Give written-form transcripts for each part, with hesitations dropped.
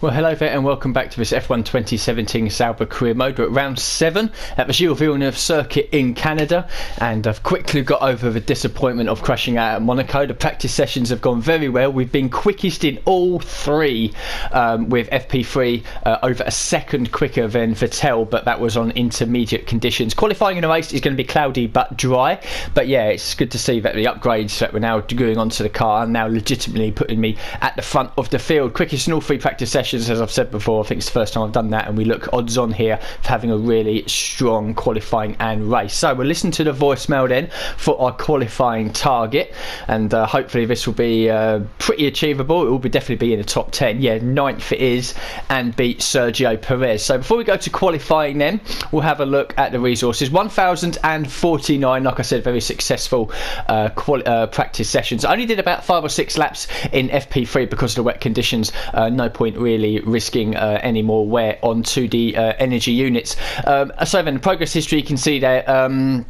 Well, hello there and welcome back to this F1 2017 Sauber career mode. We're at round 7 at the Gilles Villeneuve circuit in Canada, and I've quickly got over the disappointment of crashing out at Monaco. The practice sessions have gone very well. We've been quickest in all three with FP3 over a second quicker than Vettel, but that was on intermediate conditions. Qualifying in a race is going to be cloudy but dry, but yeah, it's good to see that the upgrades that we're now doing onto the car are now legitimately putting me at the front of the field. Quickest in all three practice sessions. As I've said before, I think it's the first time I've done that, and we look odds on here for having a really strong qualifying and race. So we'll listen to the voicemail then for our qualifying target, and hopefully this will be pretty achievable. It will definitely be in the top 10. Yeah, 9th it is, and beat Sergio Perez. So before we go to qualifying then, we'll have a look at the resources. 1,049, like I said, very successful practice sessions. I only did about 5 or 6 laps in FP3 because of the wet conditions. No point really risking any more wear onto the energy units. So then the progress history, you can see there,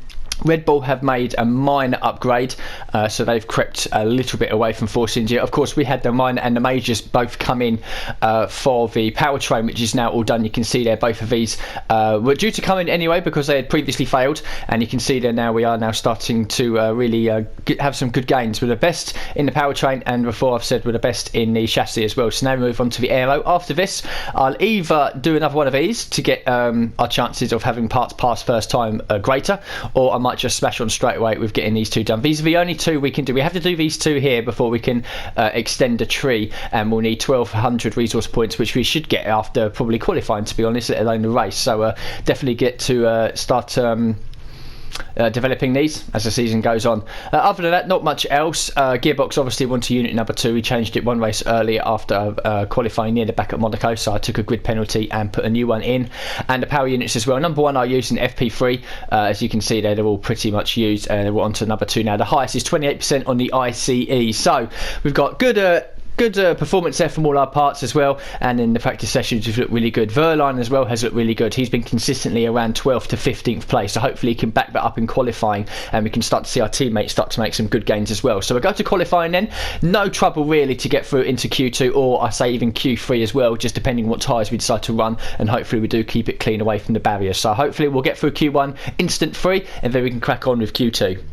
Red Bull have made a minor upgrade, so they've crept a little bit away from Force India. Of course, we had the minor and the majors both come in for the powertrain, which is now all done. You can see there both of these were due to come in anyway because they had previously failed, and you can see there now we are now starting to really have some good gains. We're the best in the powertrain, and before I've said we're the best in the chassis as well. So now we move on to the aero. After this, I'll either do another one of these to get our chances of having parts pass first time greater, or I might just smash on straight away with getting these two done. These are the only two we can do. We have to do these two here before we can extend the tree, and we'll need 1,200 resource points, which we should get after probably qualifying, to be honest, let alone the race. So definitely get to start developing these as the season goes on. Other than that, not much else. Gearbox obviously went to unit number 2. We changed it one race earlier after qualifying near the back at Monaco, so I took a grid penalty and put a new one in. And the power units as well. Number 1 I used in FP3. As you can see there, they're all pretty much used, and we're on to number 2 now. The highest is 28% on the ICE. So we've got good performance there from all our parts as well, and in the practice sessions we've looked really good. Verline as well has looked really good. He's been consistently around 12th to 15th place, so hopefully he can back that up in qualifying, and we can start to see our teammates start to make some good gains as well. So we'll go to qualifying then. No trouble really to get through into Q2, or I say even Q3 as well, just depending on what tyres we decide to run, and hopefully we do keep it clean away from the barriers. So hopefully we'll get through Q1 instant free, and then we can crack on with Q2.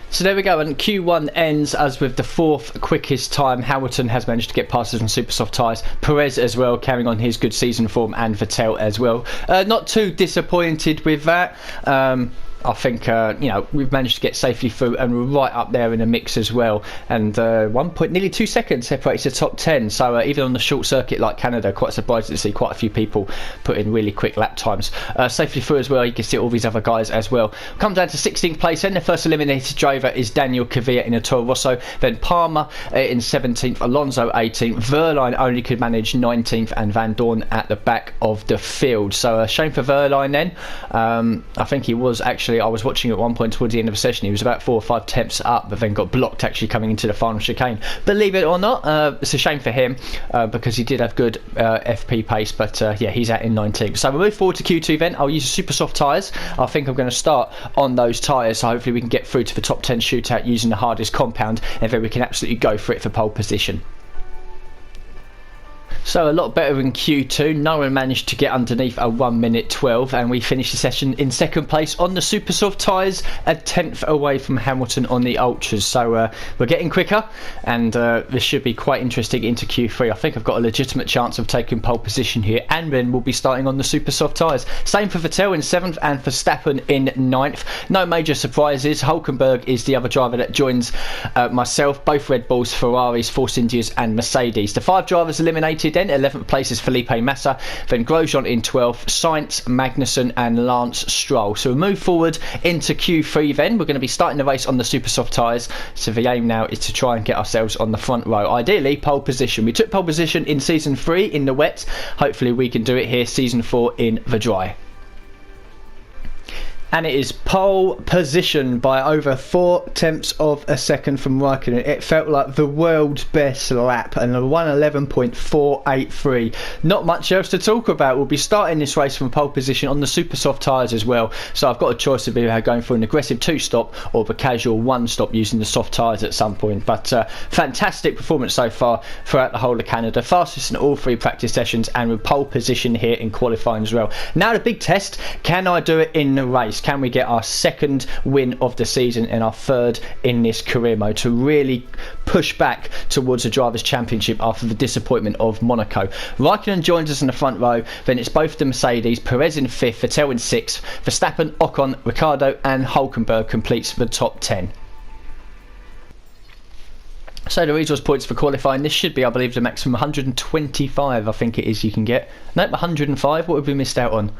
So there we go, and Q1 ends as with the 4th quickest time. Hamilton has managed to get past us on super soft tyres. Perez as well, carrying on his good season form, and Vettel as well. Not too disappointed with that. I think we've managed to get safely through, and we're right up there in the mix as well. And 1 point, nearly 2 seconds separates the top 10. So even on the short circuit like Canada, quite surprised to see quite a few people put in really quick lap times. Safely through as well, you can see all these other guys as well. Come down to 16th place, and the first eliminated driver is Daniel Kvyat in a Toro Rosso. Then Palmer in 17th, Alonso 18th. Verline only could manage 19th, and Van Dorn at the back of the field. So a shame for Verline then. I think he was actually, I was watching at one point towards the end of the session, he was about 4 or 5 tenths up, but then got blocked actually coming into the final chicane. Believe it or not, it's a shame for him because he did have good FP pace, but yeah, he's out in 19th. So we'll move forward to Q2 then. I'll use the super soft tyres. I think I'm going to start on those tyres, so hopefully we can get through to the top 10 shootout using the hardest compound, and then we can absolutely go for it for pole position. So a lot better in Q2. No one managed to get underneath a 1 minute 12, and we finished the session in 2nd place on the super soft tyres, a 10th away from Hamilton on the ultras. So we're getting quicker, and this should be quite interesting into Q3. I think I've got a legitimate chance of taking pole position here, and then we'll be starting on the super soft tyres. Same for Vettel in 7th and Verstappen in 9th. No major surprises. Hulkenberg is the other driver that joins myself. Both Red Bulls, Ferraris, Force Indias and Mercedes. The 5 drivers eliminated then. 11th place is Felipe Massa, then Grosjean in 12th, Sainz, Magnussen and Lance Stroll. So we'll move forward into Q3 then. We're going to be starting the race on the super soft tyres, so the aim now is to try and get ourselves on the front row, ideally pole position. We took pole position in season 3 in the wet. Hopefully we can do it here season 4 in the dry. And it is pole position by over 0.4 of a second from Raikkonen. It felt like the world's best lap, and a 1:11.483. Not much else to talk about. We'll be starting this race from pole position on the super soft tyres as well. So I've got a choice of either going for an aggressive 2-stop or the casual 1-stop using the soft tyres at some point. But fantastic performance so far throughout the whole of Canada. Fastest in all 3 practice sessions, and with pole position here in qualifying as well. Now the big test: can I do it in the race? Can we get our second win of the season and our third in this career mode to really push back towards the Drivers' Championship after the disappointment of Monaco? Raikkonen joins us in the front row, then it's both the Mercedes, Perez in 5th, Vettel in 6th, Verstappen, Ocon, Ricciardo and Hülkenberg completes the top 10. So the resource points for qualifying, this should be, I believe, the maximum 125, I think it is, you can get. Nope, 105, what have we missed out on?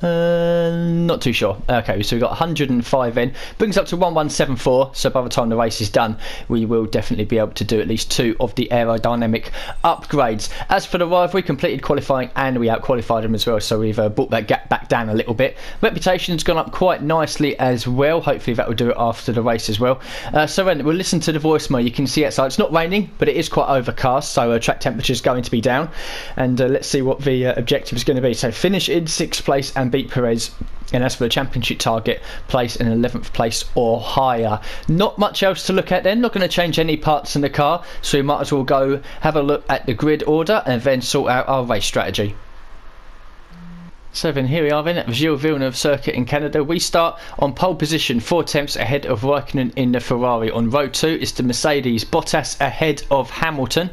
Not too sure. Okay, so we've got 105 in. Brings up to 1174, so by the time the race is done, we will definitely be able to do at least 2 of the aerodynamic upgrades. As for the rivalry, completed qualifying and we out-qualified them as well, so we've brought that gap back down a little bit. Reputation's gone up quite nicely as well. Hopefully that will do it after the race as well. So then we'll listen to the voicemail. You can see outside, it's not raining, but it is quite overcast, so track temperature is going to be down. And let's see what the objective is going to be. So finish in 6th place and beat Perez, and as for the championship target, place in 11th place or higher. Not much else to look at then. Not going to change any parts in the car, so we might as well go have a look at the grid order and then sort out our race strategy. So then here we are then at the Gilles Villeneuve circuit in Canada. We start on pole position, 0.4 ahead of Raikkonen in the Ferrari. On row 2 is the Mercedes, Bottas ahead of Hamilton.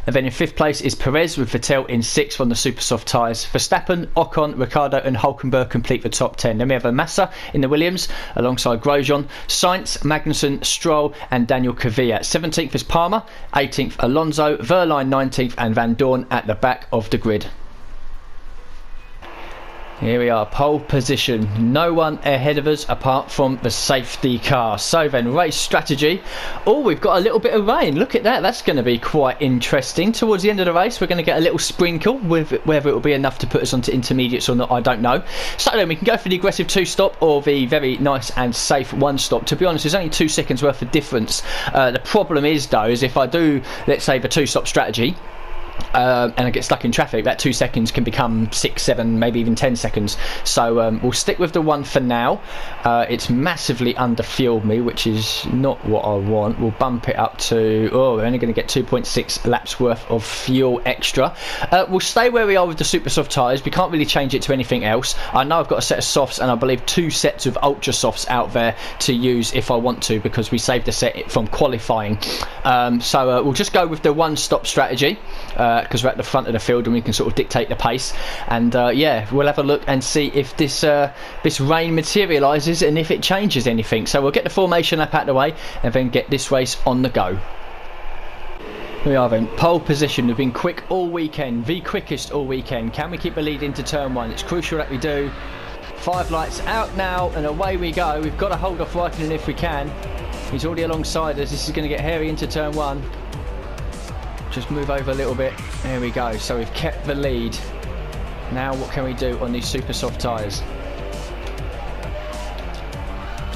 And then in 5th place is Perez with Vettel in 6th on the super soft tyres. Verstappen, Ocon, Ricciardo and Hülkenberg complete the top 10. Then we have a Massa in the Williams alongside Grosjean, Sainz, Magnussen, Stroll and Daniel Kvyat. 17th is Palmer, 18th Alonso, Verline 19th and Van Dorn at the back of the grid. Here we are, pole position. No one ahead of us apart from the safety car. So then, race strategy. Oh, we've got a little bit of rain. Look at that. That's going to be quite interesting. Towards the end of the race, we're going to get a little sprinkle. Whether it will be enough to put us onto intermediates or not, I don't know. So then, we can go for the aggressive 2-stop or the very nice and safe 1-stop. To be honest, there's only 2 seconds worth of difference. The problem is, though, is if I do, let's say, the 2-stop strategy, and I get stuck in traffic, that 2 seconds can become 6, 7, maybe even 10 seconds. So we'll stick with the 1 for now. It's massively underfueled me, which is not what I want. We'll bump it up to, we're only going to get 2.6 laps worth of fuel extra. We'll stay where we are with the super soft tyres. We can't really change it to anything else. I know I've got a set of softs and I believe 2 sets of ultra softs out there to use if I want to, because we saved a set from qualifying. So we'll just go with the 1-stop strategy, because we're at the front of the field and we can sort of dictate the pace. And yeah, we'll have a look and see if this rain materialises and if it changes anything. So we'll get the formation lap out of the way and then get this race on the go. Here we are then, pole position. We've been quick all weekend, the quickest all weekend. Can we keep the lead into turn 1? It's crucial that we do. 5 lights out now and away we go. We've got to hold off Raikkonen if we can. He's already alongside us. This is going to get hairy into turn 1. Just move over a little bit. There we go. So we've kept the lead. Now what can we do on these super soft tyres?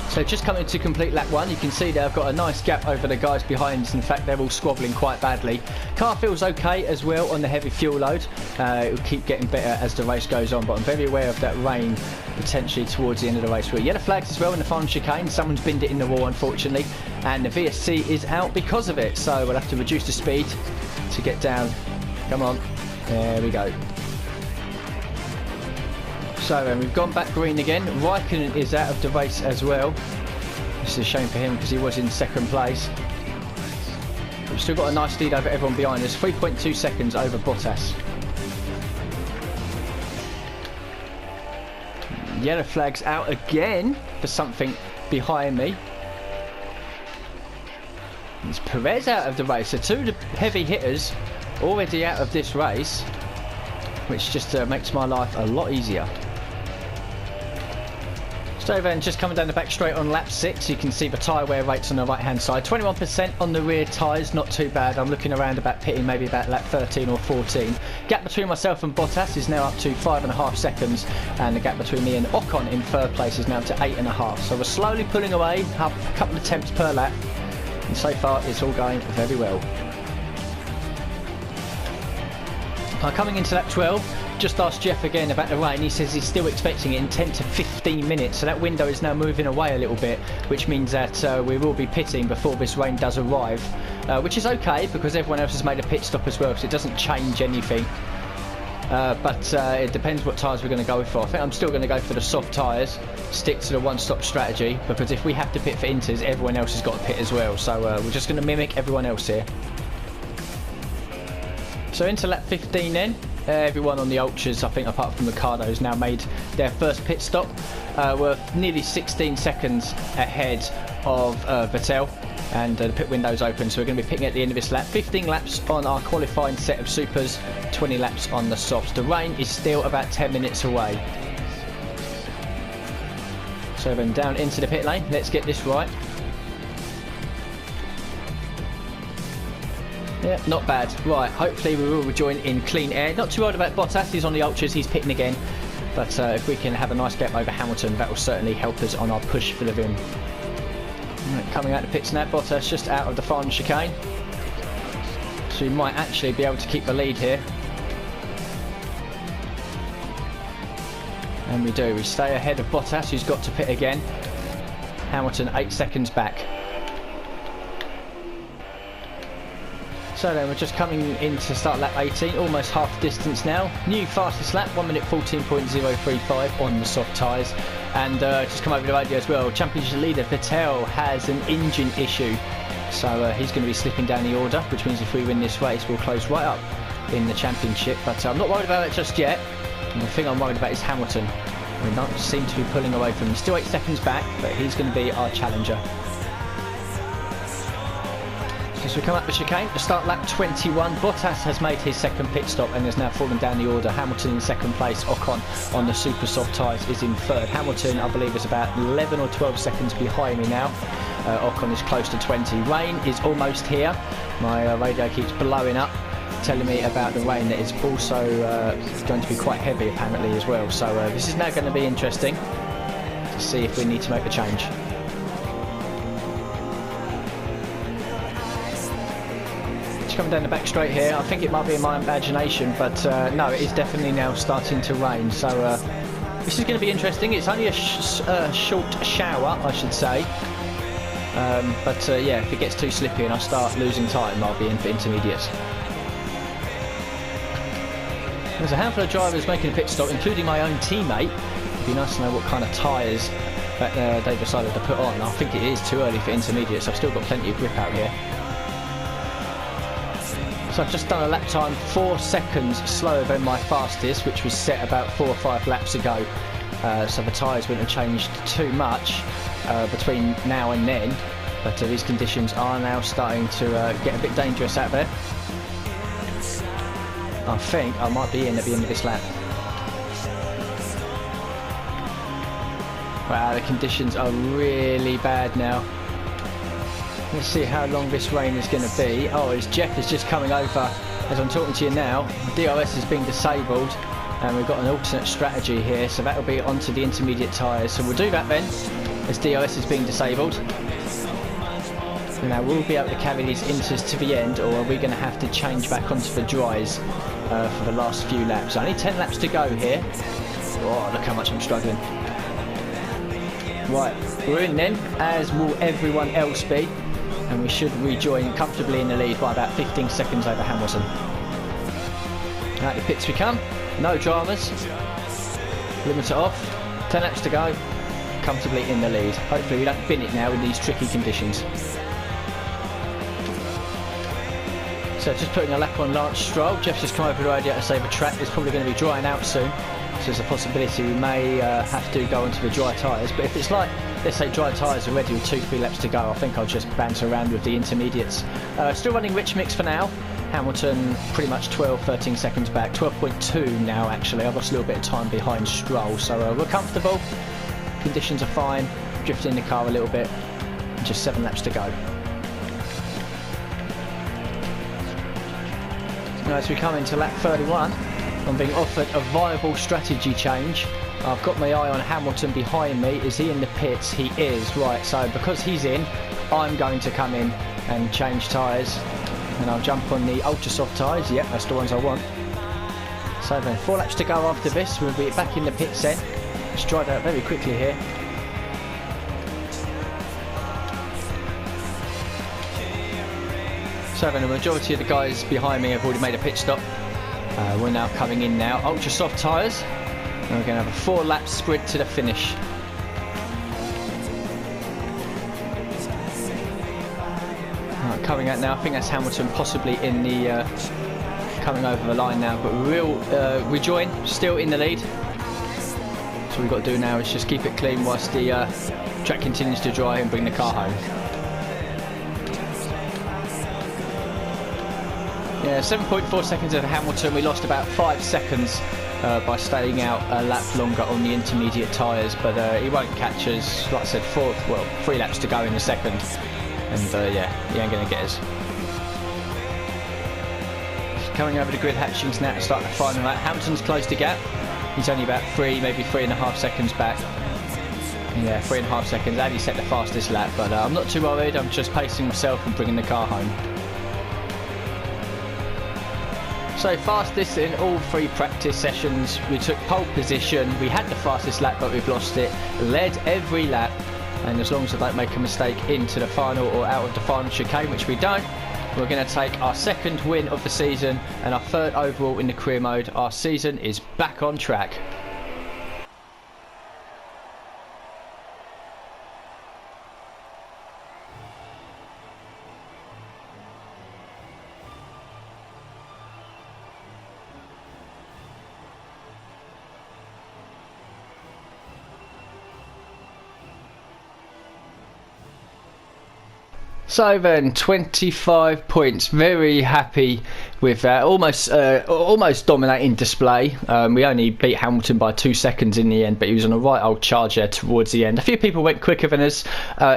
So just coming to complete lap 1, you can see there I've got a nice gap over the guys behind us. In fact, they're all squabbling quite badly. Car feels okay as well on the heavy fuel load. It will keep getting better as the race goes on, but I'm very aware of that rain potentially towards the end of the race. We're yellow flags as well in the final chicane. Someone's binned it in the wall, unfortunately, and the VSC is out because of it. So we'll have to reduce the speed to get down. Come on. There we go. So we've gone back green again. Raikkonen is out of the race as well. This is a shame for him because he was in 2nd place. We've still got a nice lead over everyone behind us. 3.2 seconds over Bottas. Yellow flags out again for something behind me. It's Perez out of the race. So 2 of the heavy hitters already out of this race, which just makes my life a lot easier. So then just coming down the back straight on lap 6, you can see the tyre wear rates on the right hand side. 21% on the rear tyres, not too bad. I'm looking around about pitting maybe about lap 13 or 14. Gap between myself and Bottas is now up to 5.5 seconds, and the gap between me and Ocon in third place is now up to 8.5. So we're slowly pulling away, up a couple of tenths per lap, and so far it's all going very well. Coming into lap 12, just asked Jeff again about the rain. He says he's still expecting it in 10 to 15 minutes, so that window is now moving away a little bit, which means that we will be pitting before this rain does arrive, which is okay because everyone else has made a pit stop as well, so it doesn't change anything. But it depends what tyres we're going to go for. I think I'm still going to go for the soft tyres, stick to the one-stop strategy, because if we have to pit for inters, everyone else has got to pit as well, so we're just going to mimic everyone else here. So into lap 15 then. Everyone on the Ultras, I think apart from Ricardo, has now made their first pit stop. We're nearly 16 seconds ahead of Vettel, and the pit window's open, so we're going to be pitting at the end of this lap. 15 laps on our qualifying set of supers, 20 laps on the softs. The rain is still about 10 minutes away. So then down into the pit lane, let's get this right. Yeah, not bad. Right, hopefully we will rejoin in clean air. Not too worried about Bottas, he's on the Ultras, he's pitting again. But if we can have a nice gap over Hamilton, that will certainly help us on our push for the win. Right, coming out the pits now, Bottas just out of the final chicane. So we might actually be able to keep the lead here. And we do. We stay ahead of Bottas, who's got to pit again. Hamilton 8 seconds back. So then we're just coming in to start lap 18, almost half the distance now. New fastest lap, 1 minute 14.035 on the soft tyres. And just come over the radio as well, championship leader Vettel has an engine issue. So he's going to be slipping down the order, which means if we win this race we'll close right up in the championship. But I'm not worried about it just yet. And the thing I'm worried about is Hamilton. We don't seem to be pulling away from him. Still 8 seconds back, but he's going to be our challenger. As we come up the chicane to start lap 21, Bottas has made his second pit stop and has now fallen down the order. Hamilton in second place, Ocon on the super soft tyres is in third. Hamilton, I believe, is about 11 or 12 seconds behind me now. Ocon is close to 20. Rain is almost here. My radio keeps blowing up, telling me about the rain that is also going to be quite heavy apparently as well. So this is now going to be interesting to see if we need to make the change. Coming down the back straight here, I think it might be in my imagination, but no, it is definitely now starting to rain, so this is going to be interesting. It's only a short shower, I should say, but yeah, if it gets too slippy and I start losing time, I'll be in for intermediates. There's a handful of drivers making a pit stop, including my own teammate. It'd be nice to know what kind of tyres that they decided to put on. I think it is too early for intermediates. I've still got plenty of grip out here. So I've just done a lap time 4 seconds slower than my fastest, which was set about 4 or 5 laps ago. So the tyres wouldn't have changed too much between now and then, but these conditions are now starting to get a bit dangerous out there. I think I might be in at the end of this lap. Wow, the conditions are really bad now. Let's see how long this rain is going to be. Oh, as Jeff is just coming over as I'm talking to you now. The DRS is being disabled and we've got an alternate strategy here, so that will be onto the intermediate tyres. So we'll do that then, as DRS is being disabled. Now we'll be able to carry these inters to the end, or are we going to have to change back onto the dries for the last few laps? Only 10 laps to go here. Oh, look how much I'm struggling. Right, we're in then, as will everyone else be. And we should rejoin comfortably in the lead by about 15 seconds over Hamilton. Out the pits we come, no dramas. Limiter off, 10 laps to go, comfortably in the lead. Hopefully we don't bin it now in these tricky conditions. So just putting a lap on Lance Stroll. Jeff's just come over the radio to say the track is probably going to be drying out soon. So there's a possibility we may have to go into the dry tyres. But if it's like, let's say dry tyres already with 2-3 laps to go, I think I'll just banter around with the intermediates. Still running rich mix for now. Hamilton pretty much 12-13 seconds back. 12.2 now actually. I've lost a little bit of time behind Stroll, so we're comfortable. conditions are fine, drifting the car a little bit, just 7 laps to go. Now as we come into lap 31, I'm being offered a viable strategy change. I've got my eye on Hamilton behind me. Is he in the pits? He is, right, so because he's in, I'm going to come in and change tyres, and I'll jump on the ultra soft tyres. Yep, that's the ones I want. So then 4 laps to go after this. We'll be back in the pit set. Let's dry that very quickly here. So then the majority of the guys behind me have already made a pit stop. We're now coming in now. Ultra soft tyres. And we're going to have a 4 lap sprint to the finish. Right, coming out now. I think that's Hamilton possibly in the coming over the line now. But we'll rejoin, still in the lead. So what we've got to do now is just keep it clean whilst the track continues to dry and bring the car home. Yeah, 7.4 seconds of Hamilton. We lost about 5 seconds by staying out a lap longer on the intermediate tyres, but he won't catch us. Like I said, 3 laps to go in a second, and yeah, he ain't going to get us. Coming over the grid hatchings now to start the final lap. Hamilton's closed the gap. He's only about 3, maybe 3.5 seconds back. Yeah, 3.5 seconds, and he set the fastest lap, but I'm not too worried. I'm just pacing myself and bringing the car home. So fastest in all 3 practice sessions. We took pole position. We had the fastest lap, but we've lost it. Led every lap, and as long as I don't make a mistake into the final or out of the final chicane, which we don't, we're going to take our 2nd win of the season and our 3rd overall in the career mode. Our season is back on track. So then, 25 points. Very happy with that. Almost dominating display. We only beat Hamilton by 2 seconds in the end, but he was on a right old charge there towards the end. A few people went quicker than us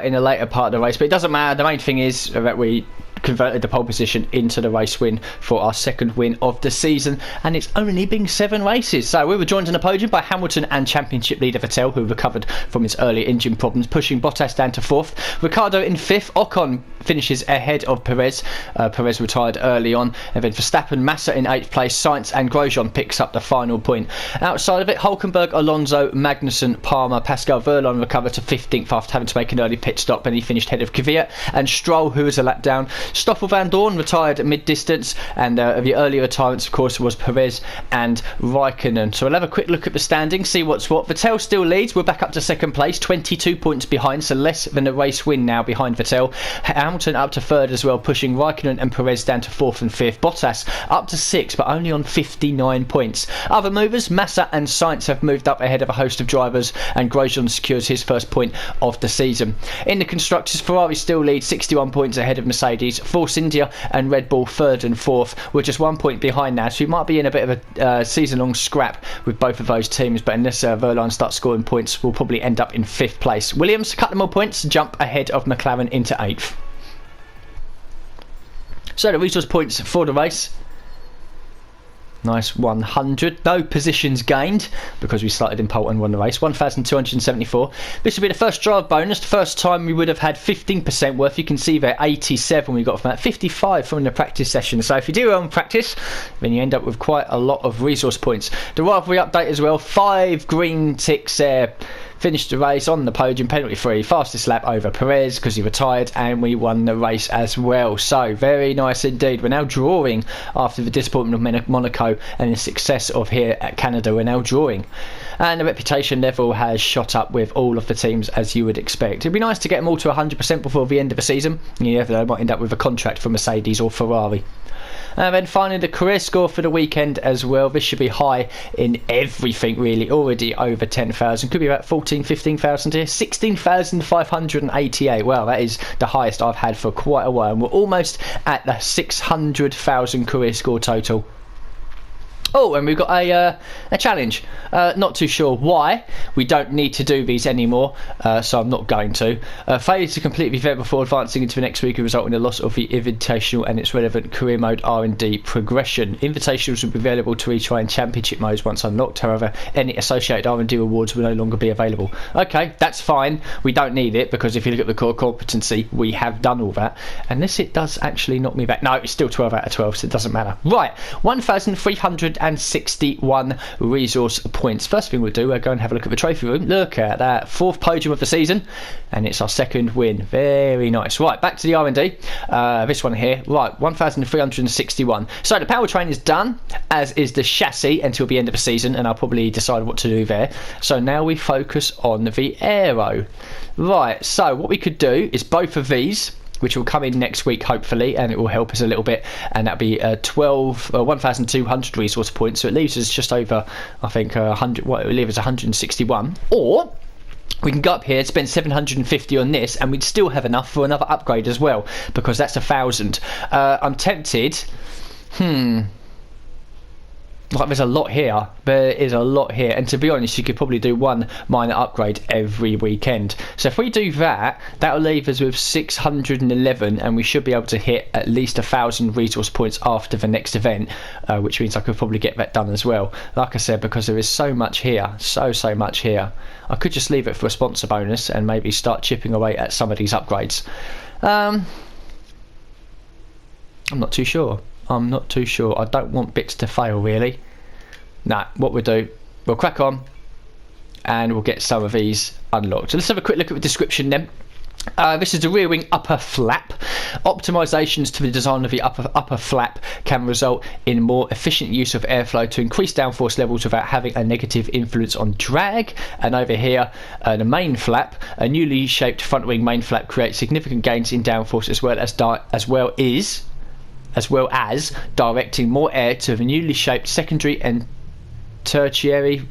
in the later part of the race, but it doesn't matter. The main thing is that we converted the pole position into the race win for our 2nd win of the season, and it's only been 7 races. So we were joined on the podium by Hamilton and championship leader Vettel, who recovered from his earlier engine problems, pushing Bottas down to 4th. Ricciardo in 5th. Ocon finishes ahead of Perez. Perez retired early on, and then Verstappen, Massa in 8th place. Sainz and Grosjean picks up the final point. Outside of it, Hülkenberg, Alonso, Magnussen, Palmer, Pascal Wehrlein recovered to 15th after having to make an early pit stop, and he finished ahead of Kvyat and Stroll, who was a lap down. Stoffel Van Dorn retired at mid-distance, and the earlier retirements, of course, was Perez and Raikkonen. So we'll have a quick look at the standings, see what's what. Vettel still leads. We're back up to 2nd place, 22 points behind, so less than a race win now behind Vettel. Hamilton up to 3rd as well, pushing Raikkonen and Perez down to 4th and 5th. Bottas up to 6th, but only on 59 points. Other movers, Massa and Sainz have moved up ahead of a host of drivers, and Grosjean secures his 1st point of the season. In the constructors, Ferrari still leads, 61 points ahead of Mercedes. Force India and Red Bull 3rd and 4th. We're just 1 point behind now, so we might be in a bit of a season-long scrap with both of those teams, but unless Wehrlein starts scoring points, we'll probably end up in 5th place. Williams, a couple more points, jump ahead of McLaren into 8th. So the resource points for the race. Nice 100. No positions gained because we started in pole and won the race. 1,274. This will be the first drive bonus. The first time we would have had 15% worth. You can see there 87 we got from that. 55 from the practice session. So if you do your own practice, then you end up with quite a lot of resource points. The rivalry update as well. 5 green ticks there. Finished the race on the podium, penalty free, fastest lap over Perez because he retired, and we won the race as well. So very nice indeed. We're now drawing after the disappointment of Monaco and the success of here at Canada. We're now drawing, and the reputation level has shot up with all of the teams as you would expect. It'd be nice to get them all to 100% before the end of the season. Yeah, they might end up with a contract for Mercedes or Ferrari. And then finally the career score for the weekend as well. This should be high in everything really, already over 10,000, could be about 15,000 here. 16,588. Well, that is the highest I've had for quite a while, and we're almost at the 600,000 career score total. Oh, and we've got a challenge. Not too sure why. We don't need to do these anymore, so I'm not going to. Failure to complete the event before advancing into the next week will result in a loss of the Invitational and its relevant career mode R&D progression. Invitationals will be available to retry in championship modes once unlocked. However, any associated R&D rewards will no longer be available. Okay, that's fine. We don't need it because if you look at the core competency, we have done all that. Unless it does actually knock me back. No, it's still 12 out of 12, so it doesn't matter. Right, 1,361 resource points. First thing we'll do, we'll go and have a look at the trophy room. Look at that, 4th podium of the season, and it's our 2nd win. Very nice. Right, back to the R&D. This one here. Right, 1,361. So the powertrain is done, as is the chassis until the end of the season, and I'll probably decide what to do there. So now we focus on the aero. Right, so what we could do is both of these, which will come in next week hopefully, and it will help us a little bit, and that'll be 1,200 resource points, so it leaves us just over, I think, 100. Well, it will leave us 161, or we can go up here, spend 750 on this, and we'd still have enough for another upgrade as well, because that's 1,000. I'm tempted. Like, there's a lot here. There is a lot here, and to be honest, you could probably do one minor upgrade every weekend. So if we do that, that'll leave us with 611, and we should be able to hit at least 1,000 resource points after the next event, which means I could probably get that done as well. Like I said, because there is so much here, so much here, I could just leave it for a sponsor bonus and maybe start chipping away at some of these upgrades. I'm not too sure. I don't want bits to fail, really. Nah, what we'll do, we'll crack on and we'll get some of these unlocked. So let's have a quick look at the description then. This is the rear wing upper flap. Optimizations to the design of the upper flap can result in more efficient use of airflow to increase downforce levels without having a negative influence on drag. And over here, the main flap, a newly shaped front wing main flap creates significant gains in downforce as well as directing more air to the newly shaped secondary and tertiary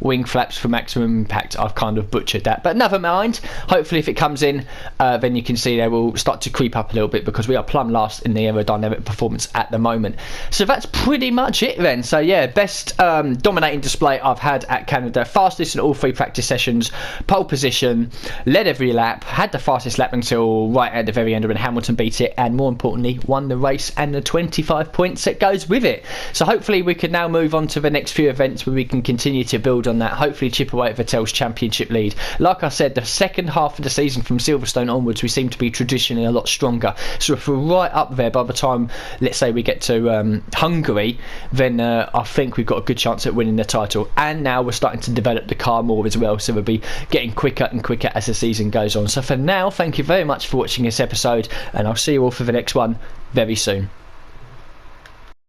wing flaps for maximum impact. I've kind of butchered that, but never mind. Hopefully if it comes in, then you can see they will start to creep up a little bit, because we are plumb last in the aerodynamic performance at the moment. So that's pretty much it then. So yeah, best dominating display I've had at Canada. Fastest in all 3 practice sessions, pole position, led every lap, had the fastest lap until right at the very end when Hamilton beat it, and more importantly won the race and the 25 points that goes with it. So hopefully we can now move on to the next few events where we can continue to build on that, hopefully chip away at Vettel's championship lead. Like I said, the second half of the season from Silverstone onwards, we seem to be traditionally a lot stronger. So if we're right up there by the time, let's say, we get to Hungary, then I think we've got a good chance at winning the title. And now we're starting to develop the car more as well, so we'll be getting quicker and quicker as the season goes on. So for now, thank you very much for watching this episode, and I'll see you all for the next one very soon.